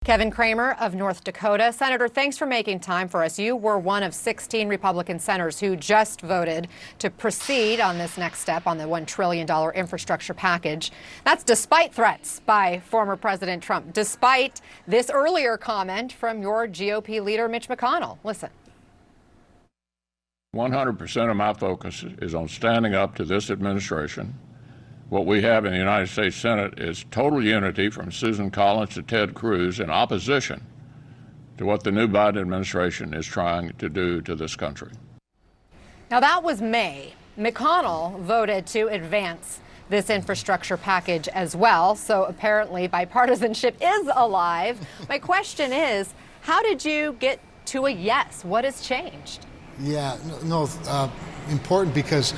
Kevin Cramer of North Dakota. Senator, thanks for making time for us. You were one of 16 Republican senators who just voted to proceed on this next step on the $1 trillion infrastructure package. That's despite threats by former President Trump, despite this earlier comment from your GOP leader, Mitch McConnell. Listen. 100% of my focus is on standing up to this administration. What we have in the United States Senate is total unity from Susan Collins to Ted Cruz in opposition to what the new Biden administration is trying to do to this country. Now, that was May. McConnell voted to advance this infrastructure package as well. So apparently bipartisanship is alive. My question is, how did you get to a yes? What has changed? Yeah, important because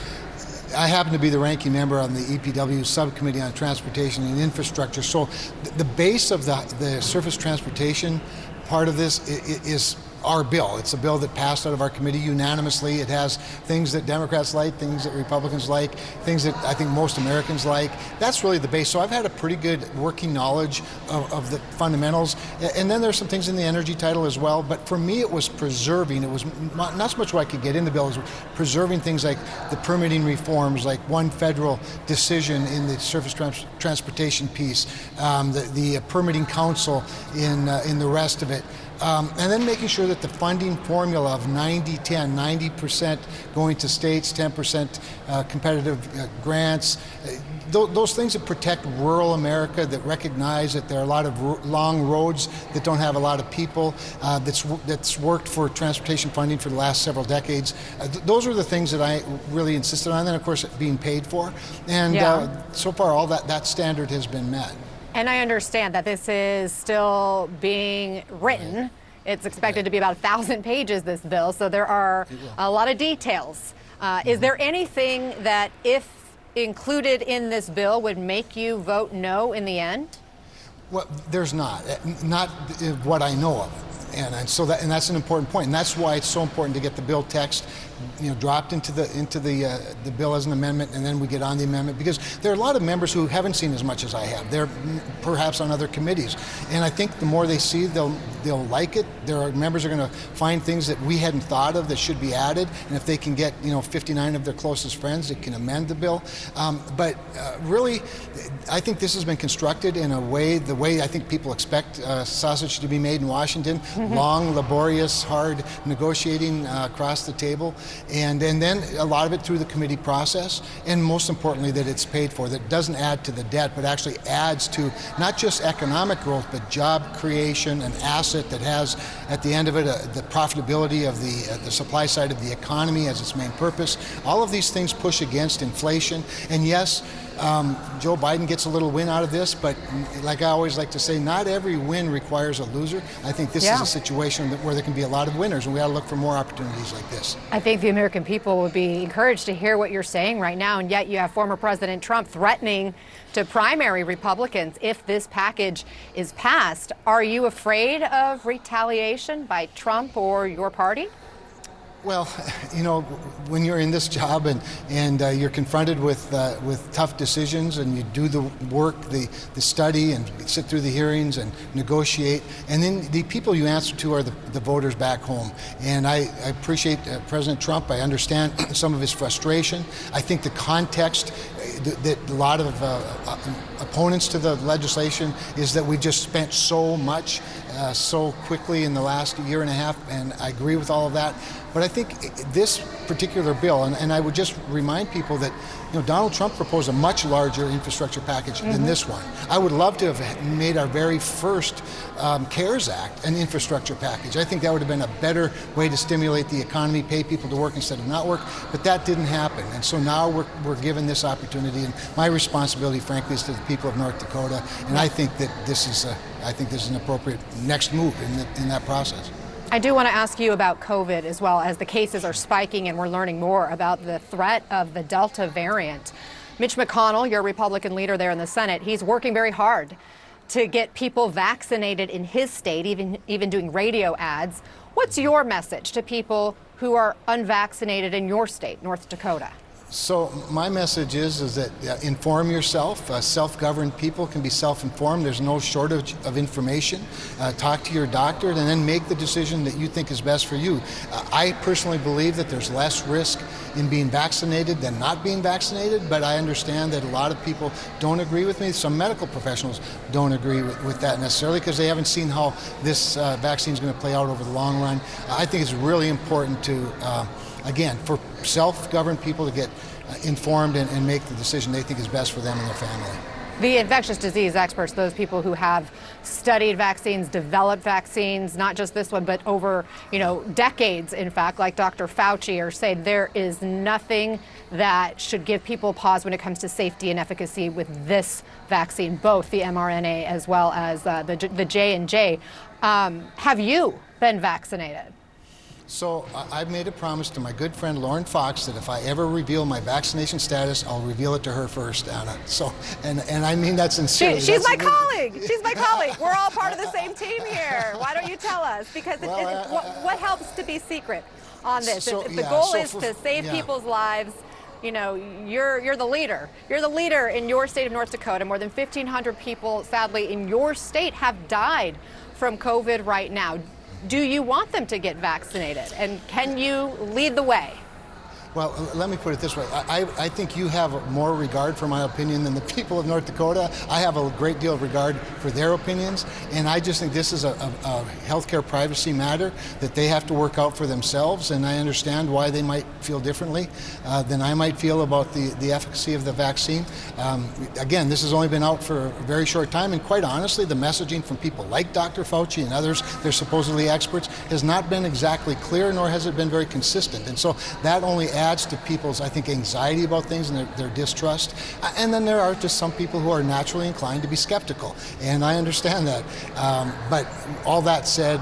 I happen to be the ranking member on the EPW subcommittee on transportation and infrastructure. So the base of the surface transportation part of this is our bill. It's a bill that passed out of our committee unanimously. It has things that Democrats like, things that Republicans like, things that I think most Americans like. That's really the base. So I've had a pretty good working knowledge of the fundamentals. And then there's some things in the energy title as well. But for me, it was preserving. It was not so much what I could get in the bill, it was preserving things like the permitting reforms, like one federal decision in the surface transportation piece, the permitting council in the rest of it. And then making sure that the funding formula of 90-10, 90% going to states, 10% competitive grants, those things that protect rural America, that recognize that there are a lot of long roads that don't have a lot of people, that's worked for transportation funding for the last several decades. Those are the things that I really insisted on. And then, of course, being paid for. And so far, all that standard has been met. And I understand that this is still being written. Right. It's expected to be about 1,000 pages, this bill, so there are a lot of details. Is there anything that, if included in this bill, would make you vote no in the end? Well, there's not what I know of. And that's an important point, and that's why it's so important to get the bill text, dropped into the bill as an amendment, and then we get on the amendment, because there are a lot of members who haven't seen as much as I have. They're perhaps on other committees, and I think the more they see, they'll like it. There are members who are going to find things that we hadn't thought of that should be added, and if they can get 59 of their closest friends, it can amend the bill. But really, I think this has been constructed in a way, the way I think people expect sausage to be made in Washington. Long, laborious, hard negotiating across the table, and then a lot of it through the committee process, and most importantly that it's paid for, that doesn't add to the debt, but actually adds to not just economic growth, but job creation, an asset that has at the end of it the profitability of the supply side of the economy as its main purpose. All of these things push against inflation, and yes, Joe Biden gets a little win out of this, but like I always like to say, not every win requires a loser. I think this is a situation where there can be a lot of winners, and we ought to look for more opportunities like this. I think the American people would be encouraged to hear what you're saying right now, and yet you have former President Trump threatening to primary Republicans if this package is passed. Are you afraid of retaliation by Trump or your party? Well, when you're in this job and you're confronted with tough decisions, and you do the work, the study, and sit through the hearings and negotiate, and then the people you answer to are the voters back home. And I appreciate President Trump. I understand some of his frustration. I think the context that a lot of opponents to the legislation is that we just spent so much so quickly in the last year and a half, and I agree with all of that. But I think this particular bill, and I would just remind people that Donald Trump proposed a much larger infrastructure package than this one. I would love to have made our very first CARES Act an infrastructure package. I think that would have been a better way to stimulate the economy, pay people to work instead of not work, but that didn't happen. And so now we're given this opportunity, and my responsibility, frankly, is to the people of North Dakota, and I think that this is an appropriate next move in that process. I do want to ask you about COVID as well, as the cases are spiking and we're learning more about the threat of the Delta variant. Mitch McConnell, your Republican leader there in the Senate, he's working very hard to get people vaccinated in his state, even doing radio ads. What's your message to people who are unvaccinated in your state, North Dakota? So my message is that inform yourself. Self-governed people can be self-informed. There's no shortage of information. Talk to your doctor and then make the decision that you think is best for you. I personally believe that there's less risk in being vaccinated than not being vaccinated, but I understand that a lot of people don't agree with me. Some medical professionals don't agree with that necessarily because they haven't seen how this vaccine is going to play out over the long run. I think it's really important to again, for self-governed people to get informed and make the decision they think is best for them and their family. The infectious disease experts, those people who have studied vaccines, developed vaccines, not just this one, but over, decades, in fact, like Dr. Fauci, are saying there is nothing that should give people pause when it comes to safety and efficacy with this vaccine, both the mRNA as well as the J&J. Have you been vaccinated? So I've made a promise to my good friend Lauren Fox that if I ever reveal my vaccination status, I'll reveal it to her first, Anna. So, and I mean that sincerely. She's my colleague. She's my colleague. We're all part of the same team here. Why don't you tell us? Because what helps to be secret on this? If the goal is to save people's lives, you're the leader. You're the leader in your state of North Dakota. More than 1,500 people, sadly, in your state have died from COVID right now. Do you want them to get vaccinated? And can you lead the way? Well, let me put it this way. I think you have more regard for my opinion than the people of North Dakota. I have a great deal of regard for their opinions, and I just think this is a healthcare privacy matter that they have to work out for themselves, and I understand why they might feel differently than I might feel about the efficacy of the vaccine. Again, this has only been out for a very short time, and quite honestly, the messaging from people like Dr. Fauci and others, they're supposedly experts, has not been exactly clear, nor has it been very consistent. And so that only adds to people's, I think, anxiety about things and their distrust. And then there are just some people who are naturally inclined to be skeptical, and I understand that. But all that said,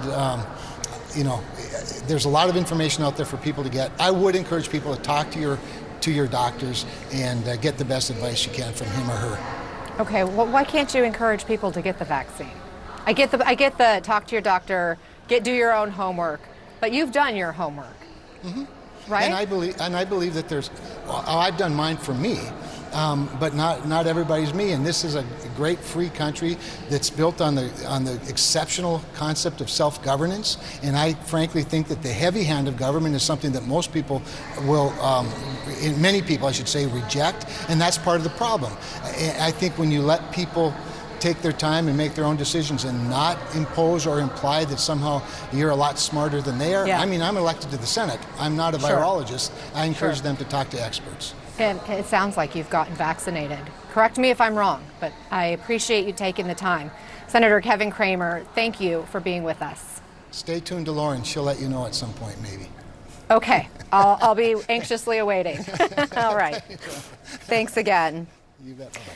there's a lot of information out there for people to get. I would encourage people to talk to your doctors and get the best advice you can from him or her. Okay, well, why can't you encourage people to get the vaccine? I get the talk to your doctor, do your own homework, but you've done your homework. Mm-hmm. Right? And I believe that I've done mine for me, but not everybody's me. And this is a great free country that's built on the exceptional concept of self-governance. And I frankly think that the heavy hand of government is something that most people will, many people I should say, reject. And that's part of the problem. I think when you let people take their time and make their own decisions and not impose or imply that somehow you're a lot smarter than they are. Yeah. I mean, I'm elected to the Senate. I'm not a virologist. I encourage them to talk to experts. And it sounds like you've gotten vaccinated. Correct me if I'm wrong, but I appreciate you taking the time. Senator Kevin Cramer, thank you for being with us. Stay tuned to Lauren. She'll let you know at some point, maybe. Okay. I'll be anxiously awaiting. All right. Thanks again. You bet. Bye-bye.